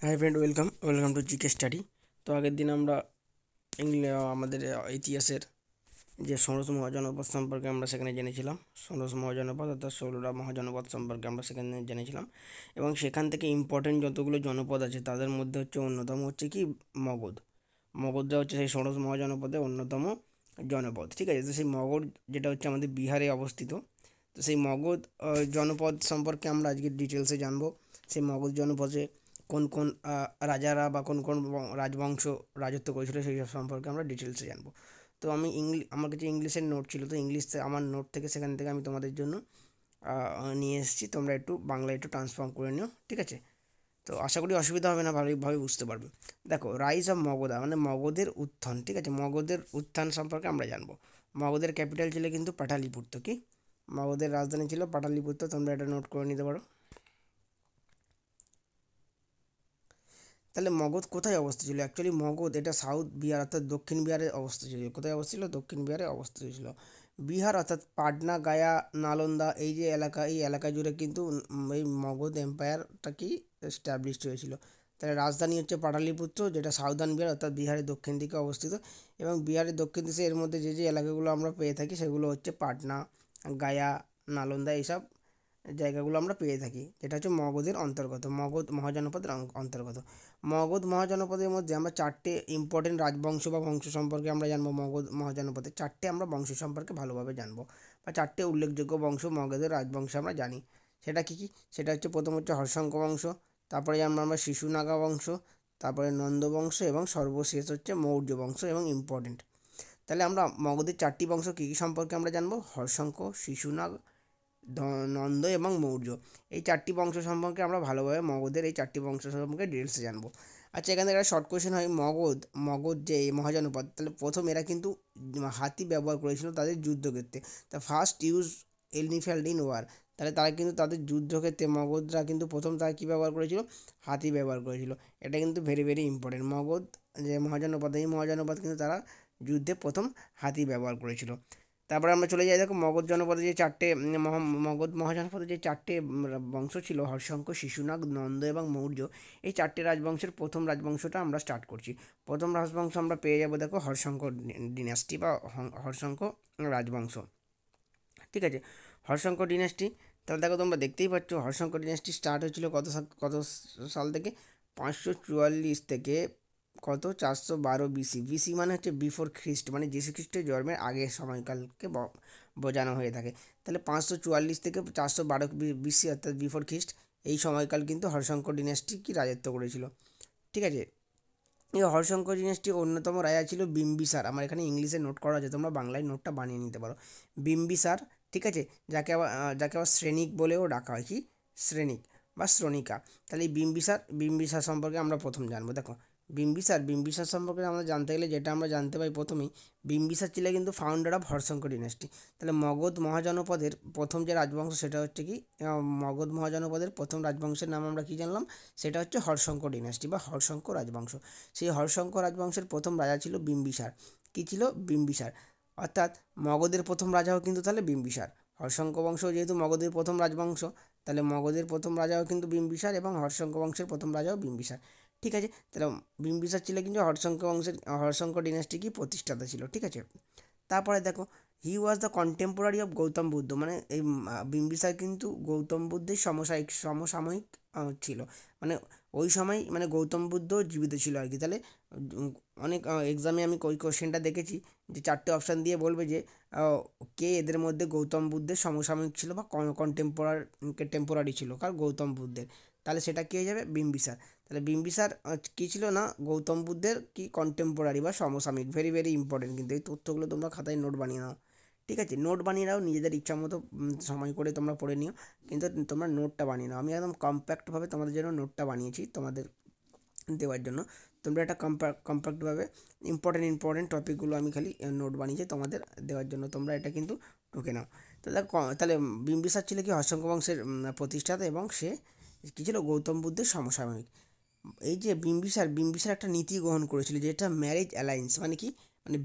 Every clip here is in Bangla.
Hi friend, welcome to GK study. তো আগের দিন আমরা আমাদের ইতিহাসের যে ষোড়শ মহাজনপদ সম্পর্কে আমরা সেখানে জেনেছিলাম। ষোড়শ মহাজনপদ অর্থাৎ 16টা মহাজনপদ সম্পর্কে আমরা সেখানে জেনেছিলাম, এবং সেখান থেকে ইম্পর্টেন্ট যতগুলো জনপদ আছে তাদের মধ্যে অন্যতম হচ্ছে কি মগধ। মগধটা হচ্ছে সেই ষোড়শ মহাজনপদের অন্যতম জনপদ। ঠিক আছে, তো সেই মগধ যেটা হচ্ছে আমাদের বিহারে অবস্থিত। তো সেই মগধ জনপদ সম্পর্কে আমরা আজকে ডিটেলসে জানবো। সেই মগধ জনপদে কোন কোন রাজারা বা কোন কোন রাজবংশ রাজত্ব করেছিল সেই সব সম্পর্কে আমরা ডিটেলসে জানবো। তো আমার কাছে ইংলিশের নোট ছিল, তো ইংলিশ আমার নোট থেকে সেখান থেকে আমি তোমাদের জন্য নিয়ে এসেছি। তোমরা একটু বাংলায় একটু ট্রান্সফর্ম করে নিও, ঠিক আছে? তো আশা করি অসুবিধা হবে না, ভালোভাবে বুঝতে পারবে। দেখো, রাইজ অফ মগধা মানে মগধের উত্থান। ঠিক আছে, মগধের উত্থান সম্পর্কে আমরা জানবো। মগধের ক্যাপিটাল ছিল কিন্তু পাটালিপুত্র। কি মগধের রাজধানী ছিল পাটালিপুত্র, তোমরা এটা নোট করে নিতে পারো। তাহলে মগধ কোথায় অবস্থিত ছিল? অ্যাকচুয়ালি মগধ এটা সাউথ বিহার অর্থাৎ দক্ষিণ বিহারে অবস্থিত ছিল। কোথায় অবস্থিত ছিল? দক্ষিণ বিহারে অবস্থিত ছিল। বিহার অর্থাৎ পাটনা, গায়া, নালন্দা এই যে এলাকা, এই এলাকা জুড়ে কিন্তু এই মগধ এম্পায়ারটা কি এস্টাবলিশড হয়েছিল। তাহলে রাজধানী হচ্ছে পাটালিপুত্র, যেটা সাউদার্ন বিহার অর্থাৎ বিহারের দক্ষিণ দিকে অবস্থিত। এবং বিহারের দক্ষিণ দিকে এর মধ্যে যে যে এলাকাগুলো আমরা পেয়ে থাকি সেগুলো হচ্ছে পাটনা, গায়া, নালন্দা এইসব জায়গাগুলো আমরা পেয়ে থাকি, যেটা হচ্ছে মগধের অন্তর্গত, মগধ মহাজনপদের অন্তর্গত। মগধ মহাজনপদের মধ্যে আমরা চারটে ইম্পর্টেন্ট রাজবংশ বা বংশ সম্পর্কে আমরা জানবো। মগধ মহাজনপদে চারটে আমরা বংশ সম্পর্কে ভালোভাবে জানবো, বা চারটে উল্লেখযোগ্য বংশ মগধের রাজবংশ আমরা জানি। সেটা কি কি? সেটা হচ্ছে প্রথম হচ্ছে হর্ষঙ্ক বংশ, তারপরে জানবো আমরা শিশুনাগা বংশ, তারপরে নন্দ বংশ, এবং সর্বশেষ হচ্ছে মৌর্য বংশ। এবং ইম্পর্টেন্ট, তাহলে আমরা মগধের চারটি বংশ কী কী সম্পর্কে আমরা জানবো? হর্ষঙ্ক, শিশুনাগ, নন্দ এবং মৌর্য। এই চারটি বংশ সম্পর্কে আমরা ভালোভাবে মগধের এই চারটি বংশ সম্পর্কে ডিটেলসে জানবো। আচ্ছা, এখানে একটা শর্ট কোয়েশ্চেন হয়, মগধ যে এই মহাজনপদ, তাহলে প্রথম এরা কিন্তু হাতি ব্যবহার করেছিল তাদের যুদ্ধক্ষেত্রে। তা first use elephant in war, তাহলে তারা কিন্তু তাদের যুদ্ধক্ষেত্রে মগধরা কিন্তু প্রথম তারা কী ব্যবহার করেছিল? হাতি ব্যবহার করেছিল। এটা কিন্তু ভেরি ভেরি ইম্পর্টেন্ট। মগধ যে মহাজনপদ, এই মহাজনপদ কিন্তু তারা যুদ্ধে প্রথম হাতি ব্যবহার করেছিল। তারপরে আমরা চলে যাই, দেখো মগধ জনপদে যে চারটে মগধ মহাজনপদে যে চারটে বংশ ছিল, হর্ষঙ্ক, শিশুনাগ, নন্দ এবং মৌর্য, এই চারটে রাজবংশের প্রথম রাজবংশটা আমরা স্টার্ট করছি। প্রথম রাজবংশ আমরা পেয়ে যাবো, দেখো হর্ষঙ্ক ডিনাস্টি বা হর্ষঙ্ক রাজবংশ। ঠিক আছে, হর্ষঙ্ক ডিনাস্টি। তাহলে দেখো, তোমরা দেখতেই পাচ্ছ হর্ষঙ্ক ডিনাস্টি স্টার্ট হয়েছিল কত সাল থেকে? 544 থেকে কত 412 বিসি। বিসি মানে হচ্ছে বিফোর খ্রিস্ট, মানে যীশু খ্রিস্টের জন্মের আগের সময়কালকে বোঝানো হয়ে থাকে। তাহলে 544 থেকে 412 বিসি অর্থাৎ বিফোর খ্রিস্ট, এই সময়কাল কিন্তু হর্ষঙ্ক ডিনাস্টি কি রাজত্ব করেছিল। ঠিক আছে, এই হর্ষঙ্ক ডিনাস্টির অন্যতম রাজা ছিল বিম্বিসার। আমার এখানে ইংলিশে নোট করা আছে, তোমরা বাংলায় নোটটা বানিয়ে নিতে পারো। বিম্বিসার, ঠিক আছে, যাকে আবার শ্রেণিক বলেও ডাকা হয়। কি? শ্রেণিক বা শ্রণিকা। তাহলে এই বিম্বিসার সম্পর্কে আমরা প্রথম জানবো। দেখো, বিম্বিসার সম্পর্কে আমরা জানতে গেলে যেটা আমরা জানতে পারি প্রথমেই, বিম্বিসার ছিল কিন্তু ফাউন্ডার অফ হর্ষঙ্ক ডিনাস্টি। তাহলে মগধ মহাজনপদের প্রথম যে রাজবংশ সেটা হচ্ছে কি, মগধ মহাজনপদের প্রথম রাজবংশের নাম আমরা কি জানলাম? সেটা হচ্ছে হর্ষঙ্ক ডিনাস্টি বা হর্ষঙ্ক রাজবংশ। সেই হর্ষঙ্ক রাজবংশের প্রথম রাজা ছিল বিম্বিসার। কী ছিল? বিম্বিসার। অর্থাৎ মগধের প্রথম রাজাও কিন্তু তাহলে বিম্বিসার। হর্ষঙ্ক বংশ যেহেতু মগধের প্রথম রাজবংশ, তাহলে মগধের প্রথম রাজাও কিন্তু বিম্বিসার এবং হর্ষঙ্ক বংশের প্রথম রাজাও বিম্বিসার। ঠিক আছে, তাহলে বিম্বিসার ছিল কিন্তু হর্ষঙ্ক ডিনাস্টি কি প্রতিষ্ঠাতা ছিল। ঠিক আছে, তারপরে দেখো, he was the contemporary of Gautam Buddha, মানে এই বিম্বিসার কিন্তু গৌতম বুদ্ধের সমসাময়িক ছিল। মানে ওই সময় মানে গৌতম বুদ্ধ জীবিত ছিল আর কি। তাহলে অনেক এক্সামে আমি ওই কোশ্চেনটা দেখেছি যে চারটে অপশান দিয়ে বলবে যে কে এদের মধ্যে গৌতম বুদ্ধের সমসাময়িক ছিল বা টেম্পোরারি ছিল, কারণ গৌতম বুদ্ধের। তাহলে সেটা কী হয়ে যাবে? বিম্বিসার। তাহলে বিম্বিসার কী ছিল না, গৌতম বুদ্ধের কি কন্টেম্পোরারি বা সমসাময়িক। ভেরি ভেরি ইম্পর্টেন্ট, কিন্তু এই তথ্যগুলো তোমরা খাতায় নোট বানিয়ে নাও। ঠিক আছে, নোট বানিয়ে নাও, নিজেদের ইচ্ছা মতো সময় করে তোমরা পড়ে নিও, কিন্তু তোমরা নোটটা বানিয়ে নাও। আমি একদম কম্প্যাক্টভাবে তোমাদের জন্য নোটটা বানিয়েছি তোমাদের দেওয়ার জন্য। তোমরা একটা কম্প্যাক্টভাবে ইম্পর্টেন্ট টপিকগুলো আমি খালি নোট বানিয়েছি তোমাদের দেওয়ার জন্য, তোমরা এটা কিন্তু ঢুকে নাও। তো তাহলে বিম্বিসার ছিল কি হর্ষঙ্ক বংশের প্রতিষ্ঠাতা, এবং সে কী ছিল? গৌতম বুদ্ধের সমসাময়িক। এই যে বিম্বিসার একটা নীতি গ্রহণ করেছিল, যেটা ম্যারেজ অ্যালায়েন্স, মানে কি, মানে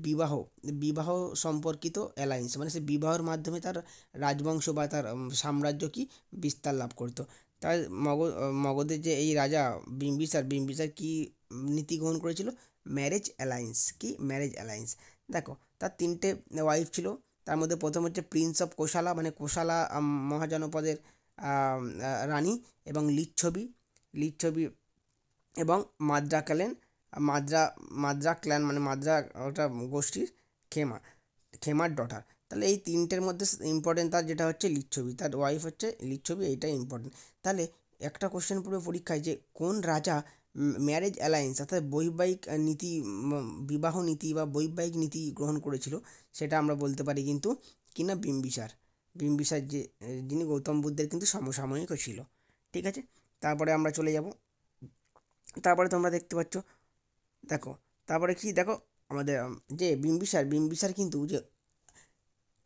বিবাহ সম্পর্কিত অ্যালায়েন্স, মানে সে বিবাহের মাধ্যমে তার রাজবংশ বা তার সাম্রাজ্য কি বিস্তার লাভ করতো। তার মগধের যে এই রাজা বিম্বিসার কি নীতি গ্রহণ করেছিল? Marriage alliance. কি ম্যারেজ অ্যালায়েন্স? দেখো, তার তিনটে ওয়াইফ ছিল। তার মধ্যে প্রথম হচ্ছে প্রিন্স অফ কোশালা, মানে কোশালা মহাজনপদের রানী, এবং লিচ্ছবি এবং মাদ্রা ক্যালেন, মাদ্রা মাদ্রা ক্ল্যান মানে মাদ্রা ওটা গোষ্ঠীর খেমা খেমার ডটার। তাহলে এই তিনটের মধ্যে ইম্পর্টেন্ট তার যেটা হচ্ছে লিচ্ছবি, তার ওয়াইফ হচ্ছে লিচ্ছবি, এইটাই ইম্পর্টেন্ট। তাহলে একটা কোশ্চেন পড়বে পরীক্ষায় যে কোন রাজা ম্যারেজ অ্যালায়েন্স অর্থাৎ বৈবাহিক নীতি, বিবাহ নীতি বা বৈবাহিক নীতি গ্রহণ করেছিল, সেটা আমরা বলতে পারি কিন্তু কিনা বিম্বিসার যিনি গৌতম বুদ্ধের কিন্তু সমসাময়িকও ছিল। ঠিক আছে, তারপরে আমরা চলে যাব। তারপরে তোমরা দেখতে পাচ্ছ, দেখো তারপরে কি দেখো, আমাদের যে বিম্বিসার কিন্তু যে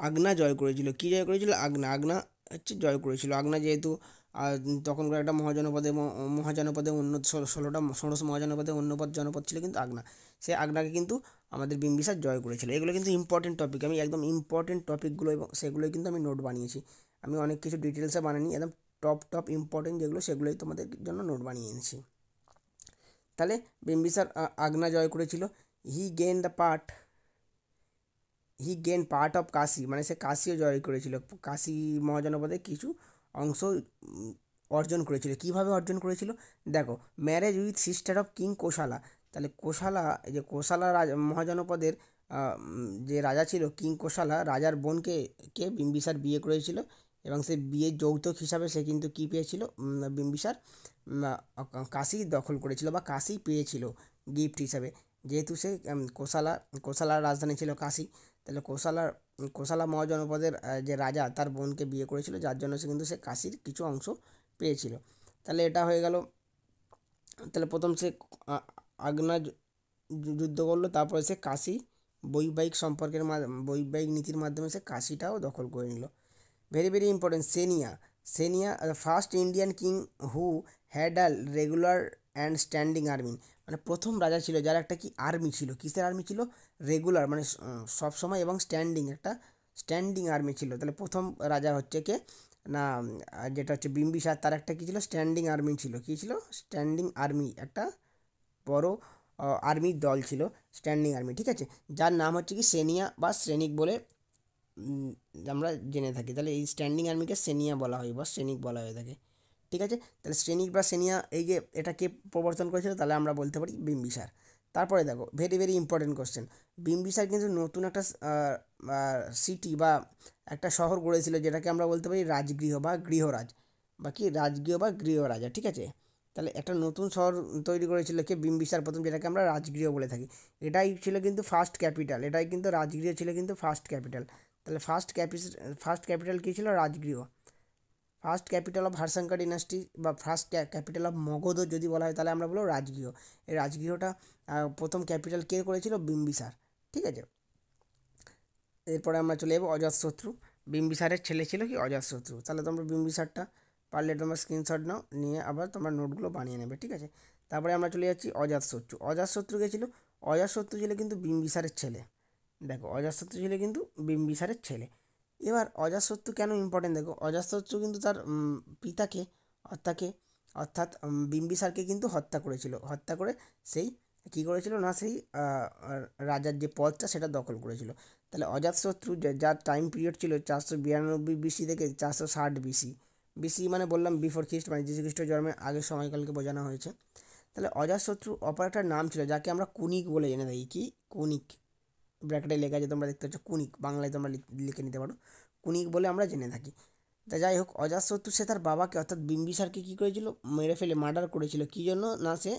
আগনা জয় করেছিল। কি জয় করেছিল? আগনা হচ্ছে জয় করেছিল। আগনা যেহেতু তখনকার একটা মহাজনপদে অন্য 16 মহাজনপদে অন্য জনপদ ছিল কিন্তু আগনা, সে আগনাকে কিন্তু আমাদের বিম্বিসার জয় করেছিল। এগুলো কিন্তু ইম্পর্টেন্ট টপিক, আমি একদম ইম্পর্টেন্ট টপিকগুলো এবং সেগুলোই কিন্তু আমি নোট বানিয়েছি। আমি অনেক কিছু ডিটেলসে বানাইনি, একদম টপ ইম্পর্টেন্ট যেগুলো সেগুলোই তোমাদের জন্য নোট বানিয়ে এনেছি। তাহলে বিম্বিসার আগনা জয় করেছিল। He gain the part he gain part of Kashi, মানে সে কাশিও জয় করেছিল। কাশি মহাজনপদে কিছু অংশ অর্জন করেছিল। কিভাবে অর্জন করেছিল? দেখো, marriage with sister of king Kosala. তাহলে কোশালা, এই যে কোশালা মহাজনপদের যে রাজা ছিল কিং কোশালা, রাজার বোনকে বিম্বিসার বিয়ে করেছিল, এবং সে বিয়ের যৌতুক হিসাবে সে কিন্তু কী পেয়েছিল? বিম্বিসার কাশি দখল করেছিল বা কাশি পেয়েছিল গিফট হিসাবে। যেহেতু সে কোশালার রাজধানী ছিল কাশি, তাহলে কোশালা মহাজনপদের যে রাজা তার বোনকে বিয়ে করেছিল, যার জন্য সে কাশির কিছু অংশ পেয়েছিল। তাহলে এটা হয়ে গেল। তাহলে প্রথম সে আগনা যুদ্ধ করলো, তারপরে সে কাশি বৈবাহিক নীতির মাধ্যমে সে কাশিটাও দখল করে নিল। Very very important, Seniya first Indian king who had a regular and standing army, মানে প্রথম রাজা ছিল যার একটা কি আর্মি ছিল। কিসের আর্মি ছিল? রেগুলার, মানে সবসময়, এবং স্ট্যান্ডিং আর্মি ছিল। তাহলে প্রথম রাজা হচ্ছে কে না, যেটা হচ্ছে বিম্বিসার, তার একটা কী ছিল? স্ট্যান্ডিং আর্মি ছিল। কী ছিল? স্ট্যান্ডিং আর্মি, একটা বড় আর্মির দল ছিল, স্ট্যান্ডিং আর্মি। ঠিক আছে, যার নাম হচ্ছে কি সেনিয়া বা শ্রেণিক বলে আমরা জেনে থাকি। তাহলে এই স্ট্যান্ডিং আর্মিকে সেনিয়া বলা হয় বা শ্রেণিক বলা হয়ে থাকে। ঠিক আছে, তাহলে শ্রেণিক বা সেনিয়া, এই যে এটা কে প্রবর্তন করেছিল? তাহলে আমরা বলতে পারি বিম্বিসার। তারপরে দেখো, very very important question, Bimbisara কিন্তু নতুন একটা সিটি বা একটা শহর গড়েছিল, যেটাকে আমরা বলতে পারি রাজগৃহ বা গৃহরাজ, বা কি রাজগৃহ বা গৃহরাজা। ঠিক আছে, তাহলে একটা নতুন শহর তৈরি করেছিল কে? বিম্বিসার প্রথম, যেটাকে আমরা রাজগৃহ বলে থাকি। এটাই ছিল কিন্তু ফার্স্ট ক্যাপিটাল, এটাই কিন্তু রাজগৃহ ছিল কিন্তু ফার্স্ট ক্যাপিটাল। তাহলে ফার্স্ট ক্যাপিটাল কী ছিল? রাজগৃহ। ফার্স্ট ক্যাপিটাল অফ হারশাঙ্কা ডিনাস্টি বা ফার্স্ট ক্যাপিটাল অফ মগধও যদি বলা হয়, তাহলে আমরা বলবো রাজগৃহ। এই রাজগৃহটা প্রথম ক্যাপিটাল কে করেছিল? বিম্বিসার। ঠিক আছে, এরপরে আমরা চলে যাবো অজাতশত্রু। বিম্বিসারের ছেলে ছিল কি? অজাতশত্রু। তাহলে তোমরা বিম্বিসারটা পারলে তোমরা স্ক্রিনশট নাও, নিয়ে আবার তোমরা নোটগুলো বানিয়ে নেবে। ঠিক আছে, তারপরে আমরা চলে যাচ্ছি অজাতশত্রু কে ছিল? অজাতশত্রু ছিল কিন্তু বিম্বিসারের ছেলে। দেখো, অজাতশত্রু ছিল কিন্তু বিম্বিসারের ছেলে। এবার অজাতশত্রু কেন ইম্পর্টেন্ট? দেখো, অজাতশত্রু কিন্তু তার পিতাকে অর্থাৎ বিম্বিসারকে কিন্তু হত্যা করে সেই কী করেছিল না, সেই রাজার যে পদটা সেটা দখল করেছিল। তাহলে অজাতশত্রু যার টাইম পিরিয়ড ছিল 492 বিসি থেকে 460 বিসি মানে বললাম বিফোর খ্রিস্ট, মানে যীশু খ্রিস্ট জন্মের আগের সময়কালকে বোঝানো হয়েছে। তাহলে অজাতশত্রু অপর একটা নাম ছিল যাকে আমরা কুনিক বলে জেনে থাকি। কি? কুনিক, ব্র্যাকেটে লেখা আছে, তোমরা দেখতে পাচ্ছ কুনিক, বাংলায় তোমরা লিখে নিতে পারো, কুনিক বলে আমরা জেনে থাকি। তা যাই হোক, অজাতশত্রু সে তার বাবাকে অর্থাৎ বিম্বিসারকে কী করেছিল? মেরে ফেলে মার্ডার করেছিল। কী জন্য? না, সে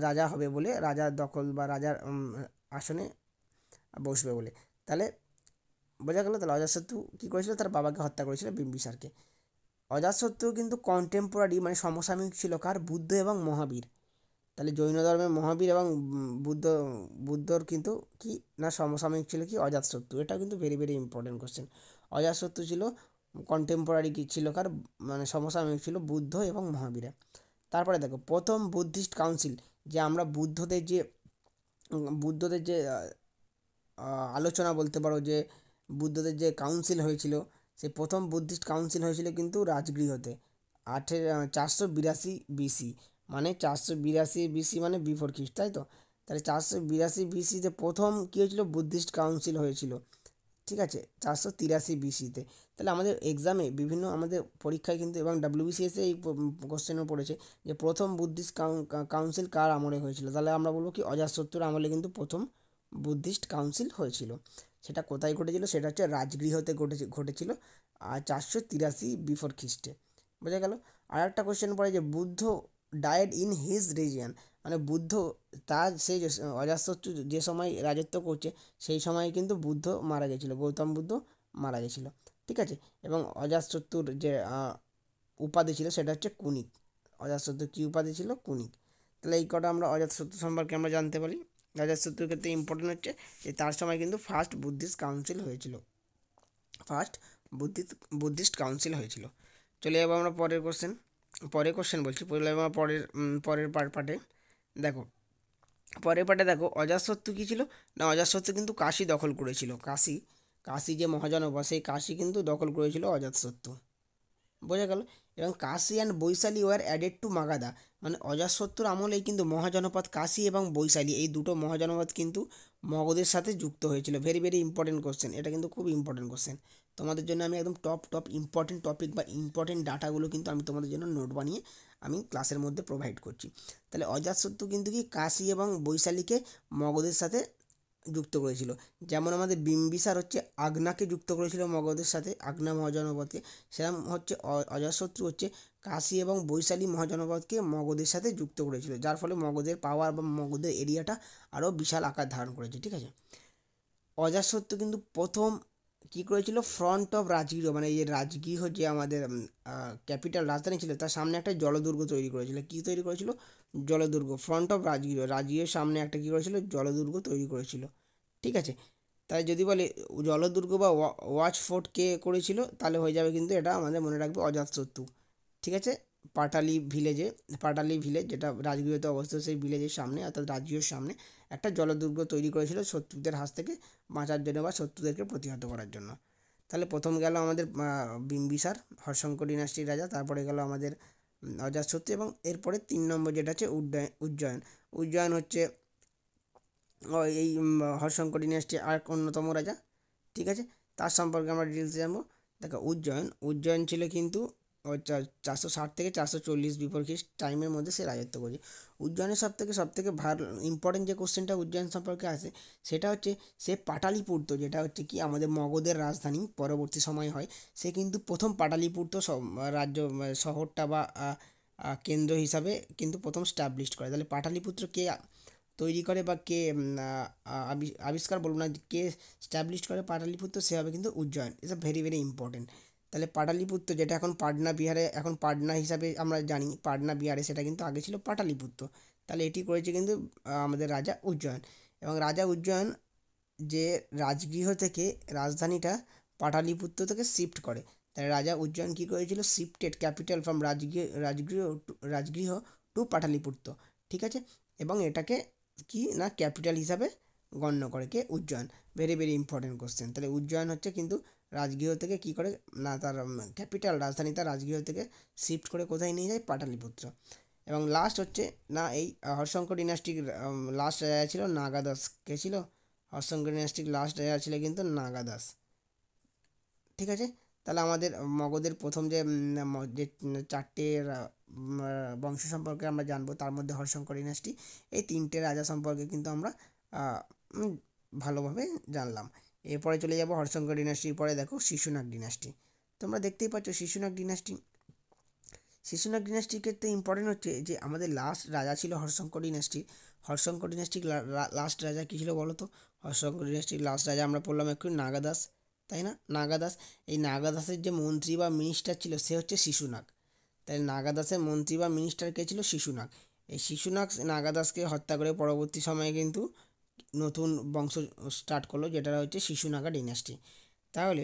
রাজা হবে বলে, রাজার দখল বা রাজার আসনে বসবে বলে। তাহলে বোঝা গেল। তাহলে অজাতশত্রু কী করেছিল? তার বাবাকে হত্যা করেছিল, বিম্বিসারকে। অজাতশত্রু কিন্তু কন্টেম্পোরারি, মানে সমসাময়িক ছিল কার? বুদ্ধ এবং মহাবীর। তাহলে জৈন ধর্মের মহাবীর এবং বুদ্ধর কিন্তু কি না সমসাময়িক ছিল কি? অজাতশত্রু। এটা কিন্তু ভেরি ভেরি ইম্পর্টেন্ট কোশ্চেন। অজাতশত্রু ছিল কন্টেম্পোরারি, কি ছিল কার? মানে সমসাময়িক ছিল বুদ্ধ এবং মহাবীরের। তারপরে দেখো, প্রথম বুদ্ধিস্ট কাউন্সিল, যে আমরা বুদ্ধদের যে আলোচনা বলতে পারো, যে বুদ্ধদের যে কাউন্সিল হয়েছিল, সেই প্রথম বুদ্ধিস্ট কাউন্সিল হয়েছিল কিন্তু রাজগৃহতে। 482 বিসি, মানে 482 বিসি মানে বিফোর খ্রিস্ট, তাই তো? তাহলে 482 বিসিতে প্রথম কী হয়েছিল, বুদ্ধিস্ট কাউন্সিল হয়েছিল, ঠিক আছে, 483 বিসিতে। তাহলে আমাদের এক্সামে বিভিন্ন আমাদের পরীক্ষায় কিন্তু এবং ডাব্লিউবিসিএসে এই কোশ্চেনও পড়েছে যে প্রথম বুদ্ধিস্ট কাউন্সিল কার আমলে হয়েছিল। তাহলে আমরা বলবো কি, অজাতশত্রুর আমলে কিন্তু প্রথম বুদ্ধিস্ট কাউন্সিল হয়েছিল। সেটা কোথায় ঘটেছিল, সেটা হচ্ছে রাজগৃহতে ঘটেছিল, আর 483 বিফোর খ্রিস্টে। বোঝা গেল। আর একটা কোশ্চেন পড়ে যে Buddha died in his region, মানে বুদ্ধ তার সেই অজাতশত্রু যে সময় রাজত্ব করছে সেই সময় কিন্তু বুদ্ধ মারা গেছিলো, গৌতম বুদ্ধ মারা গেছিলো, ঠিক আছে। এবং অজাতশত্রুর যে উপাধি ছিল সেটা হচ্ছে কুনিক। অজাতশত্রুর কী উপাধি ছিল, কুনিক। তাহলে এই কটা আমরা অজাতশত্রু সম্পর্কে আমরা জানতে পারি। অজাতশত্রুর ক্ষেত্রে ইম্পর্টেন্ট হচ্ছে যে তার সময় কিন্তু ফার্স্ট বুদ্ধিস্ট কাউন্সিল হয়েছিল, ফার্স্ট বুদ্ধিস্ট কাউন্সিল হয়েছিল। চলে যাবো আমরা পরের কোশ্চেন বলছি, চলে যাবো আমরা পরের পার্টে। দেখো পরের পার্টে দেখো, অজাতশত্রু কী ছিল না, অজাতশত্রু কিন্তু কাশী দখল করেছিল। কাশী যে মহাজনপদ, সেই কাশী কিন্তু দখল করেছিল অজাতশত্রু। বোঝা গেল। এবং Kashi and Vaishali were added to Magadha, মানে অজাতশত্রুর আমলেই কিন্তু মহাজনপদ কাশী এবং বৈশালী, এই দুটো মহাজনপদ কিন্তু মগধের সাথে যুক্ত হয়েছিল। ভেরি ভেরি ইম্পর্টেন্ট কোশ্চেন, এটা কিন্তু খুব ইম্পর্টেন্ট কোশ্চেন। তোমাদের জন্য আমি একদম টপ ইম্পর্টেন্ট টপিক বা ইম্পর্টেন্ট ডাটাগুলো কিন্তু আমি তোমাদের জন্য নোট বানিয়ে আমি ক্লাসের মধ্যে প্রোভাইড করছি। তাহলে অজাতশত্রু কিন্তু কি কাশী এবং বৈশালীকে মগধের সাথে যুক্ত করেছিল। যেমন আমাদের বিম্বিসার হচ্ছে আগ্রাকে যুক্ত করেছিল মগধের সাথে, আগ্রা মহাজনপদকে, সেরকম হচ্ছে অজাতশত্রু হচ্ছে কাশী এবং বৈশালী মহাজনপদকে মগধের সাথে যুক্ত করেছিল, যার ফলে মগধের পাওয়ার বা মগধের এরিয়াটা আরও বিশাল আকার ধারণ করেছে, ঠিক আছে। অজাতশত্রু কিন্তু প্রথম কী করেছিল, ফ্রন্ট অফ রাজগৃহ, মানে এই যে রাজগৃহ যে আমাদের ক্যাপিটাল রাজধানী ছিল তার সামনে একটা জলদুর্গ তৈরি করেছিল। কী তৈরি করেছিল, জলদুর্গ, ফ্রন্ট অফ রাজগৃহের সামনে একটা কী করেছিল, জলদুর্গ তৈরি করেছিল, ঠিক আছে। তাই যদি বলে জলদুর্গ বা ওয়াচ ফোর্ট কে করেছিল, তাহলে হয়ে যাবে কিন্তু এটা আমাদের মনে রাখবে অজাতশত্রু, ঠিক আছে। পাটালি ভিলেজ যেটা রাজগৃহতে অবস্থিত, সেই ভিলেজের সামনে অর্থাৎ রাজগৃহের সামনে একটা জলদুর্গ তৈরি করেছিল শত্রুদের হাত থেকে বাঁচার জন্য বা শত্রুদেরকে প্রতিহত করার জন্য। তাহলে প্রথম গেল আমাদের বিম্বিসার, হর্ষঙ্ক ডিনাস্টির রাজা, তারপরে গেল আমাদের অজাতশত্রু, এবং এরপরে 3 নম্বর যেটা হচ্ছে উজ্জয়ন হচ্ছে এই হর্ষঙ্ক ডিনাস্টির আর অন্যতম রাজা, ঠিক আছে। তার সম্পর্কে আমরা ডিটেলসে জানবো। দেখো উজ্জয়ন ছিল কিন্তু 460 থেকে 440 বিফোর খ্রিস্ট টাইমের মধ্যে সে রাজত্ব করেছে। উজ্জয়নের সবথেকে ভালো ইম্পর্টেন্ট যে কোশ্চেনটা উজ্জয়ন সম্পর্কে আসে সেটা হচ্ছে সে পাটালিপুত্র, যেটা হচ্ছে কি আমাদের মগধের রাজধানী পরবর্তী সময় হয়, সে কিন্তু প্রথম পাটালিপুত্র রাজ্য শহরটা বা কেন্দ্র হিসাবে কিন্তু প্রথম স্টাবলিশ করে। তাহলে পাটালিপুত্র কে তৈরি করে বা কে আবিষ্কার বলবো না, কে স্ট্যাবলিশ করে পাটালিপুত্র, সে হবে কিন্তু Ujjain. It's a very very important. তাহলে পাটালিপুত্র যেটা এখন পাটনা বিহারে, এখন পাটনা হিসাবে আমরা জানি, পাটনা বিহারে, সেটা কিন্তু আগে ছিল পাটালিপুত্র। তাহলে এটি করেছে কিন্তু আমাদের রাজা উজ্জয়ন। এবং রাজা উজ্জয়ন যে রাজগৃহ থেকে রাজধানীটা পাটালিপুত্র থেকে শিফট করে। তাই রাজা উজ্জয়ন কী করেছিল, shifted capital from Rajgriha to Pataliputra, ঠিক আছে। এবং এটাকে কি না ক্যাপিটাল হিসাবে গণ্য করে কে, Ujjain. Very very important question. তাহলে উজ্জয়ন হচ্ছে কিন্তু রাজগৃহ থেকে কী করে না তার ক্যাপিটাল রাজধানী তার রাজগৃহ থেকে শিফট করে কোথায় নিয়ে যায়, পাটালিপুত্র। এবং লাস্ট হচ্ছে না এই হর্ষঙ্ক ডিনাস্টিক লাস্ট রাজা ছিল নাগাদাস। কে ছিল, হর্ষঙ্ক ডিনাস্টিক লাস্ট রাজা ছিল কিন্তু নাগাদাস, ঠিক আছে। তাহলে আমাদের মগধের প্রথম যে 4টে বংশ সম্পর্কে আমরা জানবো, তার মধ্যে হর্ষঙ্ক ডিনাস্টি, এই 3টে রাজা সম্পর্কে কিন্তু আমরা ভালোভাবে জানলাম। এরপরে চলে যাব হর্ষঙ্ক ডিনাস্টির পরে দেখো শিশুনাগ ডিনাস্টি। তোমরা দেখতেই পাচ্ছ শিশুনাগ ডিনাস্টির ক্ষেত্রে ইম্পর্টেন্ট হচ্ছে যে আমাদের লাস্ট রাজা ছিল হর্ষঙ্ক ডিনাস্টির লাস্ট রাজা কী ছিল বলো তো, হর্ষঙ্ক ডিনাস্টির লাস্ট রাজা আমরা পড়লাম একটু নাগাদাস, তাই না, নাগাদাস। এই নাগাদাসের যে মন্ত্রী বা মিনিস্টার ছিল সে হচ্ছে শিশুনাগ। তাই নাগাদাসের মন্ত্রী বা মিনিস্টার কে ছিল, শিশুনাগ। এই শিশুনাগ নাগাদাসকে হত্যা করে পরবর্তী সময়ে কিন্তু নতুন বংশ স্টার্ট করলো, যেটা হচ্ছে শিশুনাগা ডিনাস্টি। তাহলে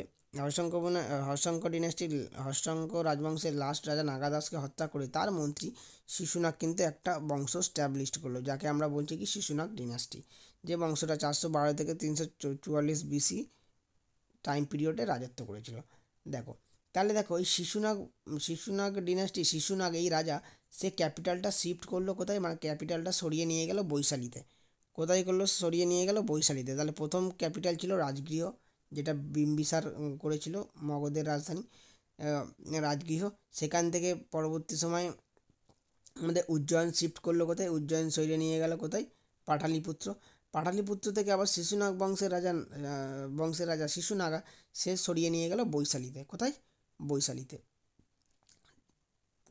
হর্ষঙ্ক রাজবংশের লাস্ট রাজা নাগাদাসকে হত্যা করে তার মন্ত্রী শিশুনাগ কিন্তু একটা বংশ স্ট্যাবলিশ করলো, যাকে আমরা বলছি কি শিশুনাগ ডিনাস্টি, যে বংশটা 412 থেকে 344 বিসি টাইম পিরিয়ডে রাজত্ব করেছিল। দেখো তাহলে দেখো এই শিশুনাগ ডিনাস্টি, শিশুনাগ এই রাজা, সে ক্যাপিটালটা শিফট করলো কোথায়, মানে ক্যাপিটালটা সরিয়ে নিয়ে গেল বৈশালীতে। কোথায় করলো, সরিয়ে নিয়ে গেল বৈশালীতে। তাহলে প্রথম ক্যাপিটাল ছিল রাজগৃহ, যেটা বিম্বিসার করেছিল, মগধের রাজধানী রাজগৃহ। সেখান থেকে পরবর্তী সময় আমাদের উজ্জয়ন শিফট করলো কোথায়, উজ্জয়ন সরিয়ে নিয়ে গেল কোথায়, পাটালিপুত্র। পাটালিপুত্র থেকে আবার শিশুনাগ বংশের রাজা শিশুনাগা, সে সরিয়ে নিয়ে গেল বৈশালীতে। কোথায়, বৈশালীতে।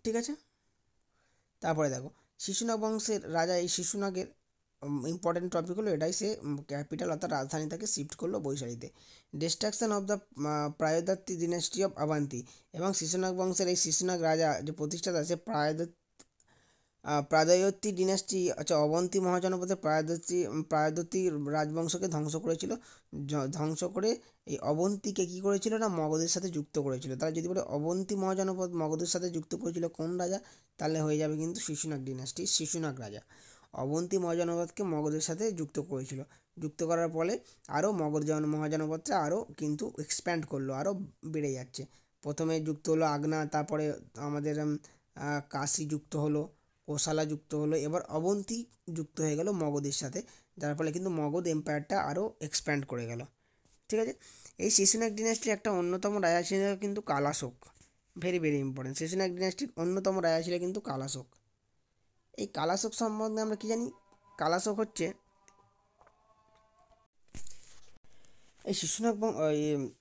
ঠিক আছে। তারপরে দেখো শিশুনাগ বংশের রাজা, এই শিশুনাগের ইম্পর্টেন্ট টপিক হলো এটাই, সে ক্যাপিটাল অর্থাৎ রাজধানী থেকে শিফট করলো বৈশালীতে। ডিস্ট্রাকশন অফ দ্য প্রায়োদত্তি ডিনাস্টি অফ আভান্তি, এবং শিশুনাগ বংশের এই শিশুনাগ রাজা যে প্রতিষ্ঠাতা, সে প্রায়দত্তি ডিনাস্টি, আচ্ছা অবন্তী মহাজনপদের প্রায়দত্তি রাজবংশকে ধ্বংস করেছিল। ধ্বংস করে এই অবন্তীকে কী করেছিল না, মগধের সাথে যুক্ত করেছিল। তাহলে যদি বলে অবন্তী মহাজনপদ মগধের সাথে যুক্ত করেছিল কোন রাজা, তাহলে হয়ে যাবে কিন্তু শিশুনাগ ডিনাস্টি, শিশুনাগ রাজা অবন্তী মহাজনপদকে মগধের সাথে যুক্ত করেছিল। যুক্ত করার ফলে আরও মগধ মহাজনপদটা আরও কিন্তু এক্সপ্যান্ড করলো, আরও বেড়ে যাচ্ছে। প্রথমে যুক্ত হলো আগনা, তারপরে আমাদের কাশী যুক্ত হলো, কোশালা যুক্ত হলো, এবার অবন্তী যুক্ত হয়ে গেল মগধের সাথে, যার ফলে কিন্তু মগধ এম্পায়ারটা আরও এক্সপ্যান্ড করে গেল। ঠিক আছে। এই শিশুনাগ ডিনাস্টির একটা অন্যতম রাজা ছিল কিন্তু Kalashoka, very very important. Shishunaga ডিনাস্টির অন্যতম রাজা ছিল কিন্তু কালাশোক। এই কালাশোক সম্বন্ধে আমরা কী জানি, কালাশোক হচ্ছে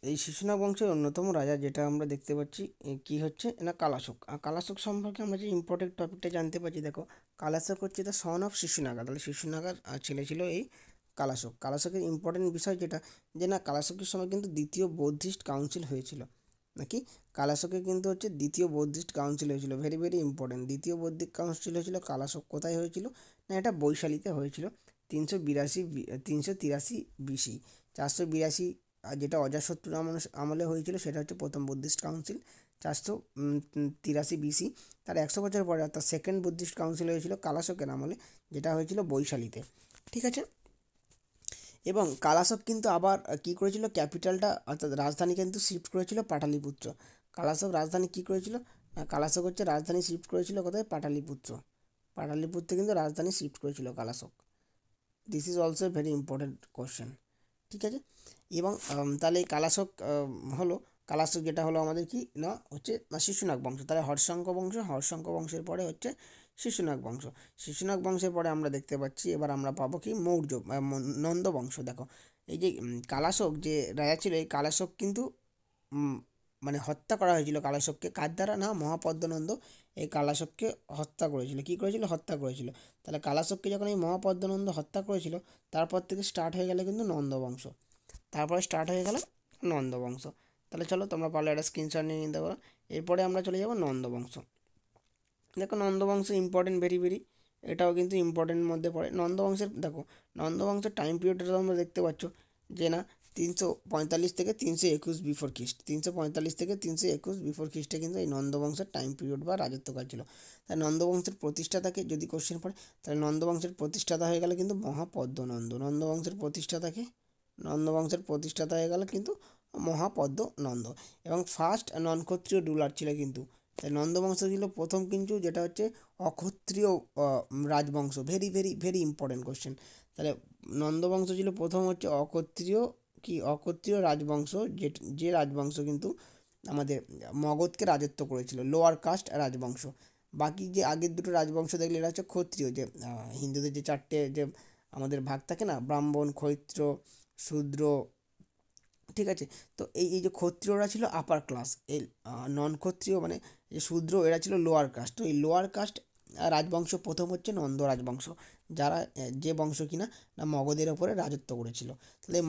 এই শিশুনাগ বংশের অন্যতম রাজা, যেটা আমরা দেখতে পাচ্ছি কি হচ্ছে না, কালাশোক। আর কালাশোক সম্পর্কে আমরা যে ইম্পর্টেন্ট টপিকটা জানতে পারছি, দেখো কালাশোক হচ্ছে দ্য সন অফ শিশুনাগা। তাহলে শিশুনাগার ছেলে ছিল এই কালাশোক। কালাশোকের ইম্পর্টেন্ট বিষয় যেটা, যে না কালাশোকের সময় কিন্তু দ্বিতীয় বৌদ্ধিস্ট কাউন্সিল হয়েছিল, নাকি কালাশোকের কিন্তু হচ্ছে দ্বিতীয় বৌদ্ধিস্ট কাউন্সিল হয়েছিল, ভেরি ভেরি ইম্পর্টেন্ট। দ্বিতীয় বৌদ্ধিক কাউন্সিল হয়েছিল কালাশোক, কোথায় হয়েছিল না, এটা বৈশালীতে হয়েছিল। 383 BC, 482, আর যেটা অজাতশত্রুর আমলে হয়েছিল সেটা হচ্ছে প্রথম বুদ্ধিস্ট কাউন্সিল, 483 BC। তার 100 বছর পরে অর্থাৎ সেকেন্ড বুদ্ধিস্ট কাউন্সিল হয়েছিল কালাশোকের আমলে, যেটা হয়েছিল বৈশালীতে। ঠিক আছে। এবং কালাশোক কিন্তু আবার কী করেছিল, ক্যাপিটালটা অর্থাৎ রাজধানী কিন্তু শিফট করেছিল পাটালিপুত্র। কালাশোক রাজধানী কী করেছিল না, কালাশোক হচ্ছে রাজধানী শিফট করেছিল কোথায়, পাটালিপুত্র। পাটালিপুত্রে কিন্তু রাজধানী শিফট করেছিল Kalashoka. This is also a very important question. ঠিক আছে। এবং তাহলে এই কালাশোক হলো, কালাশোক যেটা হলো আমাদের কি না হচ্ছে শিশুনাগ বংশ। তাহলে হর্ষঙ্ক বংশের পরে হচ্ছে শিশুনাগ বংশ। শিশুনাগ বংশের পরে আমরা দেখতে পাচ্ছি এবার আমরা পাবো কি মৌর্য নন্দ বংশ। দেখো এই যে কালাশোক যে রাজা ছিল, এই কালাশোক কিন্তু মানে হত্যা করা হয়েছিল কালাশোককে, কার দ্বারা না, মহাপদ্মনন্দ এই কালাশোককে হত্যা করেছিল। কী করেছিল, হত্যা করেছিল। তাহলে কালাশোককে যখন এই মহাপদ্মনন্দ হত্যা করেছিল, তারপর থেকে স্টার্ট হয়ে গেল কিন্তু নন্দবংশ। তারপরে স্টার্ট হয়ে গেল নন্দবংশ। তাহলে চলো তোমরা পারলে একটা স্ক্রিনশট নিয়ে নিতে পারো। এরপরে আমরা চলে যাব নন্দবংশ। দেখো নন্দবংশ ইম্পর্টেন্ট, ভেরি ভেরি, এটাও কিন্তু ইম্পর্টেন্টের মধ্যে পড়ে। নন্দবংশের দেখো, নন্দবংশের টাইম পিরিয়ডটা তোমরা দেখতে পাচ্ছ যে না 345 থেকে 321 বিফোর খ্রিস্ট, 345 থেকে 321 বিফোর খ্রিস্টে কিন্তু এই নন্দবংশের টাইম পিরিয়ড বা রাজত্বকাল ছিল। তাই নন্দবংশের প্রতিষ্ঠাতাকে যদি কোশ্চেন পড়ে, তাহলে নন্দবংশের প্রতিষ্ঠাতা হয়ে গেল কিন্তু মহাপদ্মনন্দ। নন্দবংশের প্রতিষ্ঠাতা হয়ে গেল কিন্তু মহাপদ্মনন্দ। এবং ফার্স্ট নন ক্ষত্রিয় রুলার ছিল কিন্তু। তাই নন্দবংশ ছিল প্রথম কিন্তু যেটা হচ্ছে অক্ষত্রিয় রাজবংশ, very very very important question. তাহলে নন্দবংশ ছিল প্রথম হচ্ছে অক্ষত্রিয় রাজবংশ, যে রাজবংশ কিন্তু আমাদের মগধকে রাজত্ব করেছিল, লোয়ার কাস্ট রাজবংশ। বাকি যে আগের দুটো রাজবংশ দেখলে এটা হচ্ছে ক্ষত্রিয়, যে হিন্দুদের যে চারটে যে আমাদের ভাগ থাকে না, ব্রাহ্মণ, ক্ষত্র, শূদ্র। ঠিক আছে। তো এই যে ক্ষত্রিয়রা ছিল আপার ক্লাস, এই নন ক্ষত্রিয় মানে যে শূদ্র, এরা ছিল লোয়ার কাস্ট। তো এই লোয়ার কাস্ট রাজবংশ প্রথম হচ্ছে নন্দ রাজবংশ, যারা যে বংশ কিনা না মগধের ওপরে রাজত্ব করেছিল। তাহলে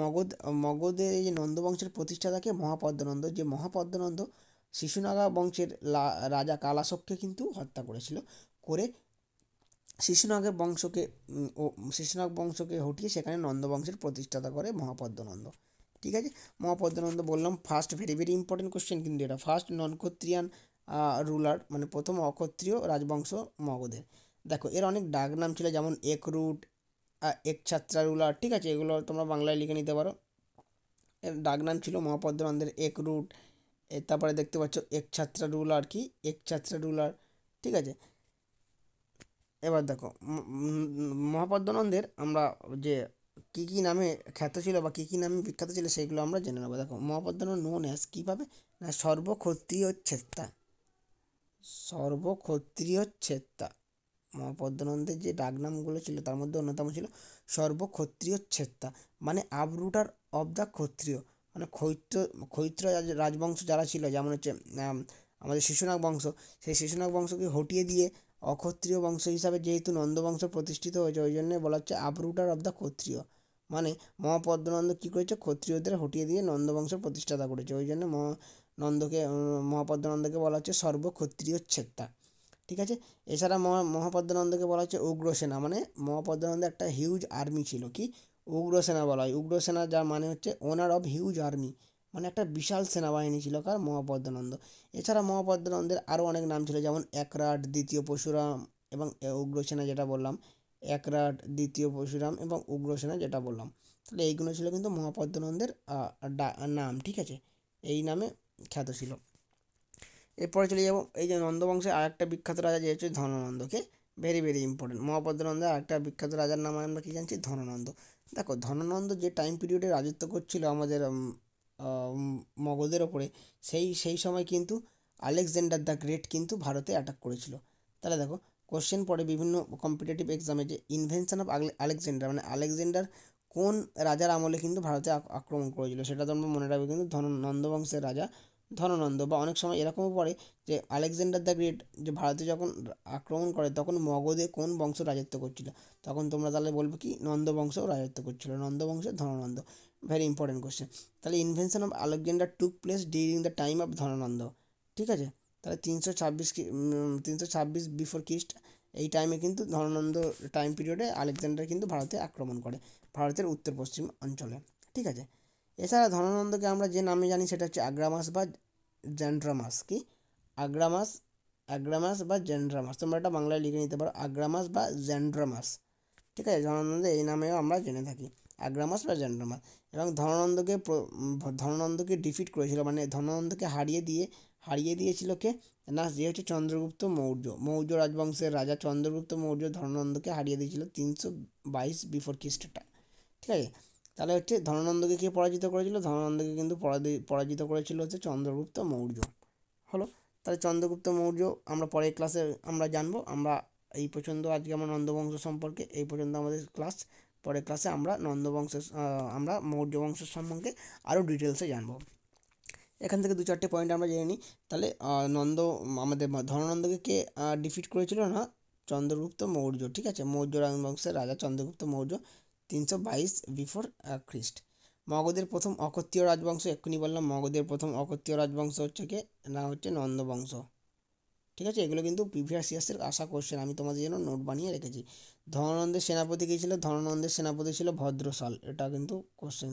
মগধের এই যে নন্দবংশের প্রতিষ্ঠাতাকে মহাপদ্মনন্দ, যে মহাপদ্মনন্দ শিশুনাগা বংশের রাজা কালাশোককে কিন্তু হত্যা করেছিল, করে শিশুনাগ বংশকে হটিয়ে সেখানে নন্দবংশের প্রতিষ্ঠাতা করে মহাপদ্মনন্দ। ঠিক আছে। মহাপদ্মনন্দ বললাম first, very very important question কিন্তু এটা, ফার্স্ট নন ক্ষত্রিয়ান রুলার, মানে প্রথম অক্ষত্রিয় রাজবংশ মগধের। দেখো এর অনেক ডাক নাম ছিল, যেমন একরুট, একছাত্রা রুলার। ঠিক আছে, এগুলো তোমরা বাংলায় লিখে নিতে পারো। এর ডাক নাম ছিল মহাপদ্মনন্দের একরুট, তারপরে দেখতে পাচ্ছ একছত্রা রুলার, কি একছত্রা রুলার, ঠিক আছে। এবার দেখো মহাপদ্মনন্দের আমরা যে কী কী নামে খ্যাত ছিল বা কী কী নামে বিখ্যাত ছিল সেগুলো আমরা জেনে নেবো। দেখো মহাপদ্মনন্দ নোন অ্যাজ কীভাবে, না সর্বক্ষত্রিয় ছেত্তা, সর্বক্ষত্রিয় ছেত্তা। মহাপদ্মনন্দের যে ডাকনামগুলো ছিল তার মধ্যে অন্যতম ছিল সর্বক্ষত্রিয় ছেত্তা, মানে আপরুটার অব দ্য ক্ষত্রিয়, মানে ক্ষৈত্র রাজবংশ যারা ছিল, যেমন হচ্ছে আমাদের শিশুনাগ বংশ, সেই শিশুনাগ বংশকে হটিয়ে দিয়ে অক্ষত্রিয় বংশ হিসাবে যেহেতু নন্দবংশ প্রতিষ্ঠিত হয়েছে, ওই জন্য বলা হচ্ছে আপরুটার অব দ্য ক্ষত্রিয়। মানে মহাপদ্মনন্দ কী করেছে, ক্ষত্রিয়দের হটিয়ে দিয়ে নন্দবংশ প্রতিষ্ঠাতা করেছে, ওই জন্য মহাপদ্মনন্দকে বলা হচ্ছে সর্বক্ষত্রিয় ছেত্তা, ঠিক আছে। এছাড়া মহাপদ্মনন্দকে বলা হচ্ছে উগ্রসেনা, মানে মহাপদ্মনন্দের একটা হিউজ আর্মি ছিল, কি উগ্রসেনা বলা হয়। উগ্রসেনা যার মানে হচ্ছে ওনার অফ হিউজ আর্মি, মানে একটা বিশাল সেনাবাহিনী ছিল কার, মহাপদ্মনন্দ। এছাড়া মহাপদ্মনন্দের আরও অনেক নাম ছিল, যেমন একরাট, দ্বিতীয় পরশুরাম এবং উগ্রসেনা যেটা বললাম, একরাট, দ্বিতীয় পরশুরাম এবং উগ্রসেনা যেটা বললাম। তাহলে এইগুলো ছিল কিন্তু মহাপদ্মনন্দের নাম, ঠিক আছে, এই নামে খ্যাত ছিল। এরপরে চলে যাবো এই যে নন্দবংশের আরেকটা বিখ্যাত রাজা যে হচ্ছে ধননন্দকে, ভেরি ভেরি ইম্পর্টেন্ট। মহাপদ্মনন্দের আরেকটা বিখ্যাত রাজার নাম আমরা কি জানছি, ধননন্দ। দেখো ধননন্দ যে টাইম পিরিয়ডে রাজত্ব করছিল আমাদের মগধের ওপরে, সেই সময় কিন্তু আলেকজান্ডার দ্য গ্রেট কিন্তু ভারতে অ্যাটাক করেছিল। তাহলে দেখো কোশ্চেন পড়ে বিভিন্ন কম্পিটিটিভ এক্সামে যে ইনভেনশন অফ আলেকজান্ডার, মানে আলেকজান্ডার কোন রাজার আমলে কিন্তু ভারতে আক্রমণ করেছিল, সেটা তোমরা মনে রাখবে কিন্তু নন্দবংশের রাজা ধননন্দ। বা অনেক সময় এরকমও পড়ে যে আলেকজান্ডার দ্য গ্রেট যে ভারতে যখন আক্রমণ করে তখন মগধে কোন বংশ রাজত্ব করছিল, তখন তোমরা তাহলে বলবে কি নন্দবংশ রাজত্ব করছিল, নন্দবংশের ধননন্দ। Very important question. তাহলে invention of Alexander took place during the time of Dhanananda, ঠিক আছে। তাহলে 326 বিফোর খ্রিস্ট, এই টাইমে কিন্তু ধননন্দ টাইম পিরিয়ডে আলেকজান্ডার কিন্তু ভারতে আক্রমণ করে, ভারতের উত্তর পশ্চিম অঞ্চলে, ঠিক আছে। এছাড়া ধননন্দকে আমরা যে নামে জানি সেটা হচ্ছে আগ্রামাস বা জ্যান্ড্রামাস, কি আগ্রামাস, অ্যাগ্রামাস বা জ্যান্ড্রামাস, তোমরা এটা বাংলায় লিখে নিতে পারো আগ্রামাস বা জ্যান্ড্রামাস, ঠিক আছে। ধননন্দ এই নামেও আমরা জেনে থাকি, আগ্রামাস বা জ্যান্ড্রামাস। এবং ধননন্দকে ডিফিট করেছিল, মানে ধননন্দকে হারিয়ে দিয়েছিল কে, না যে হচ্ছে চন্দ্রগুপ্ত মৌর্য, মৌর্য রাজবংশের রাজা চন্দ্রগুপ্ত মৌর্য ধননন্দকে হারিয়ে দিয়েছিল 322 বিফোর খ্রিস্টটা, ঠিক আছে। তাহলে হচ্ছে ধননন্দকে কে পরাজিত করেছিল, ধননন্দকে কিন্তু পরাজিত করেছিল হচ্ছে চন্দ্রগুপ্ত মৌর্য, হলো। তাহলে চন্দ্রগুপ্ত মৌর্য আমরা পরের ক্লাসে আমরা জানবো। আমরা এই পর্যন্ত আজকে আমার নন্দবংশ সম্পর্কে এই পর্যন্ত আমাদের ক্লাস, পরের ক্লাসে আমরা আমরা মৌর্য বংশের সম্পর্কে আরও ডিটেলসে জানবো। এখান থেকে 2-4টে পয়েন্ট আমরা জেনে নিই। তাহলে আমাদের ধননন্দকে কে ডিফিট করেছিল, না চন্দ্রগুপ্ত মৌর্য, ঠিক আছে, মৌর্য রাজবংশের রাজা চন্দ্রগুপ্ত মৌর্য 322 বিফোর খ্রিস্ট। মগধের প্রথম অক্ষত্রিয় রাজবংশ, এক্ষুনি বললাম মগধের প্রথম অক্ষত্রিয় রাজবংশ হচ্ছে কে, না হচ্ছে নন্দবংশ, ঠিক আছে। এগুলো কিন্তু প্রিভিয়াস ইয়ার্সের আসা কোশ্চেন, আমি তোমাদের জন্য নোট বানিয়ে রেখেছি। ধননন্দের সেনাপতি কে ছিল, ধননন্দের সেনাপতি ছিল ভদ্রশাল, এটা কিন্তু কোশ্চেন।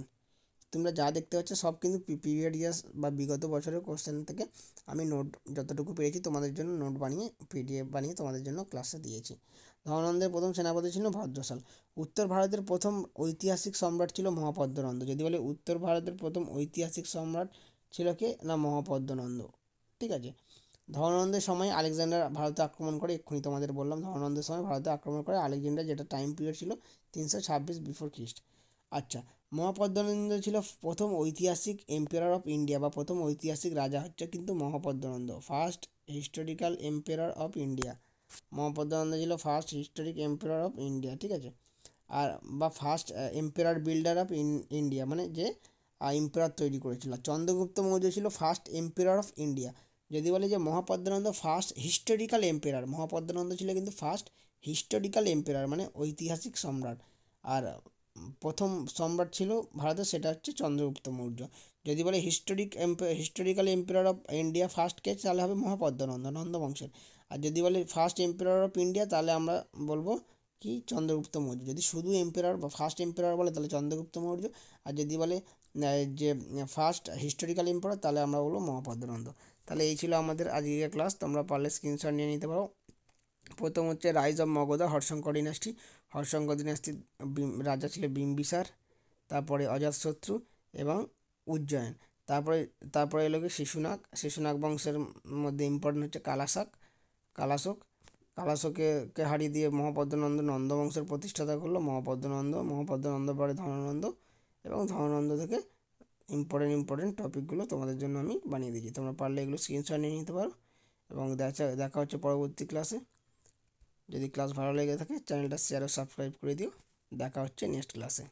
তোমরা যা দেখতে পাচ্ছ সব কিন্তু প্রিভিয়াস ইয়ার্স বা বিগত বছরের কোশ্চেন থেকে আমি নোট যতটুকু পেরেছি তোমাদের জন্য নোট বানিয়ে পিডিএফ বানিয়ে তোমাদের জন্য ক্লাসে দিয়েছি। ধননন্দের প্রথম সেনাপতি ছিল ভদ্রশাল। উত্তর ভারতের প্রথম ঐতিহাসিক সম্রাট ছিল মহাপদ্মনন্দ। যদি বলে উত্তর ভারতের প্রথম ঐতিহাসিক সম্রাট ছিল কে, না মহাপদ্মনন্দ, ঠিক আছে। ধননন্দের সময় আলেকজান্ডার ভারতে আক্রমণ করে, এক্ষুনি তোমাদের বললাম ধননন্দের সময় ভারতে আক্রমণ করে আলেকজান্ডার, যেটা টাইম পিরিয়ড ছিল 326 বিফোর খ্রিস্ট। আচ্ছা, মহাপদ্মনন্দ ছিল প্রথম ঐতিহাসিক এম্পায়ার অফ ইন্ডিয়া, বা প্রথম ঐতিহাসিক রাজা হচ্ছে কিন্তু Mahapadmananda, first historical empire of India. Mahapadmananda ছিল first historic empire of India, ঠিক আছে। আর বা first empire builder of India, মানে যে এম্পায়ার তৈরি করেছিল। চন্দ্রগুপ্ত মৌর্য ছিল ফার্স্ট এম্পায়ার অফ ইন্ডিয়া। যদি বলে যে Mahapadma Nanda first historical empire, Mahapadma Nanda ছিল কিন্তু ফার্স্ট হিস্টোরিক্যাল এম্পায়ার, মানে ঐতিহাসিক সম্রাট। আর প্রথম সম্রাট ছিল ভারতের, সেটা হচ্ছে চন্দ্রগুপ্ত মৌর্য। যদি বলে historical empire of India first কে, তাহলে হবে মহাপদ্মনন্দ, নন্দবংশের। আর যদি বলে ফার্স্ট এম্পায়ার অফ ইন্ডিয়া, তাহলে আমরা বলবো কি চন্দ্রগুপ্ত মৌর্য। যদি শুধু এম্পায়ার বা ফার্স্ট এম্পায়ার বলে তাহলে চন্দ্রগুপ্ত মৌর্য। আর যদি বলে যে ফার্স্ট হিস্টোরিক্যাল এম্পায়ার, তাহলে আমরা বলবো মহাপদ্মনন্দ। তাহলে এই ছিল আমাদের আজকের ক্লাস, তোমরা পারলে স্ক্রিনশট নিয়ে নিতে পারো। প্রথম হচ্ছে রাইজ অফ মগধা, হর্ষঙ্কর ডিনাস্টি। হর্ষঙ্কর ডিনাস্টির রাজা ছিল বিম্বিসার, তারপরে অজাতশত্রু এবং উজ্জয়ন। তারপরে তারপরে এলো কি শিশুনাগ। শিশুনাগ বংশের মধ্যে ইম্পর্টেন্ট হচ্ছে কালাশাক, কালাশোক। কালাশোকে হারিয়ে দিয়ে মহাপদ্মনন্দ নন্দ বংশের প্রতিষ্ঠাতা করলো। মহাপদ্মনন্দ পরে ধর্মানন্দ, এবং ধর্মানন্দ থেকে ইম্পর্টেন্ট টপিকগুলো তোমাদের জন্য আমি বানিয়ে দিয়েছি। তোমরা পারলে এগুলো স্ক্রিনশট নিয়ে নিতে পারো। এবং দেখা হচ্ছে পরবর্তী ক্লাসে। যদি ক্লাস ভালো লেগে থাকে চ্যানেলটা শেয়ার ও সাবস্ক্রাইব করে দিও। দেখা হচ্ছে নেক্সট ক্লাসে।